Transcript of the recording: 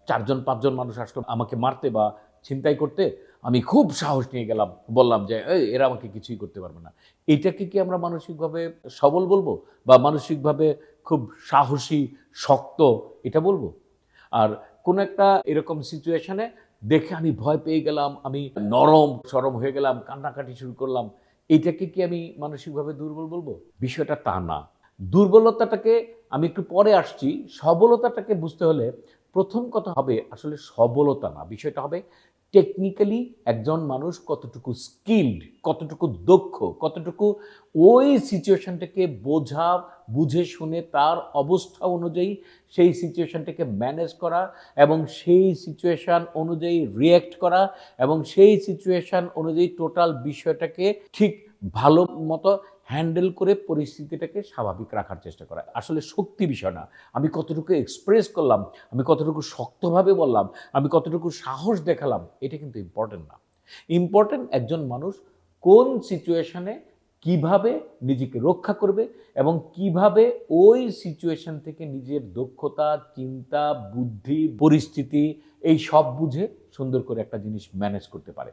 4জন 5জন মানুষ আসলো আমাকে মারতে বা ছিনতাই করতে, আমি খুব সাহস নিয়ে গেলাম। বললাম যে, "এই এরা আমাকে কিছুই করতে পারবে না।" এইটাকে কি আমরা মানসিকভাবে সবল বলব? বা মানসিকভাবে খুব সাহসী, শক্ত এটা বলব? আর কোনো একটা এরকম সিচুয়েশনে দেখে আমি ভয় পেয়ে গেলাম, আমি নরম-সরম হয়ে গেলাম, কান্নাকাটি শুরু করলাম। এইটাকে কি আমি মানসিকভাবে দুর্বল বলব? বিষয়টা তা না। দুর্বলতাটাকে আমি একটু পরে আসছি। সবলতাটাকে বুঝতে হলে ১ম কথা হবে আসলে সবলতা না। বিষয়টা হবে টেকনিক্যালি একজন মানুষ কতটুকু স্কিলড, কতটুকু দক্ষ, কতটুকু ওই সিচুয়েশনটাকে বুঝে শুনে তার অবস্থা অনুযায়ী সেই সিচুয়েশনটাকে ম্যানেজ করা এবং সেই সিচুয়েশন অনুযায়ী রিঅ্যাক্ট করা এবং সেই সিচুয়েশন অনুযায়ী টোটাল বিষয়টাকে ঠিক ভালো মতো হ্যান্ডেল করে পরিস্থিতিটাকে স্বাভাবিক রাখার চেষ্টা করা। আসলে শক্তি বিষয় না। আমি কতটুকু এক্সপ্রেস করলাম, আমি কতটুকু শক্তভাবে বললাম, আমি কতটুকু সাহস দেখালাম, এটা কিন্তু ইম্পোর্টেন্ট না। ইম্পোর্টেন্ট একজন মানুষ কোন সিচুয়েশনে কিভাবে নিজেকে রক্ষা করবে এবং কিভাবে ওই সিচুয়েশন থেকে নিজের দক্ষতা, চিন্তা, বুদ্ধি, পরিস্থিতি এই সব বুঝে সুন্দর করে একটা জিনিস ম্যানেজ করতে পারে।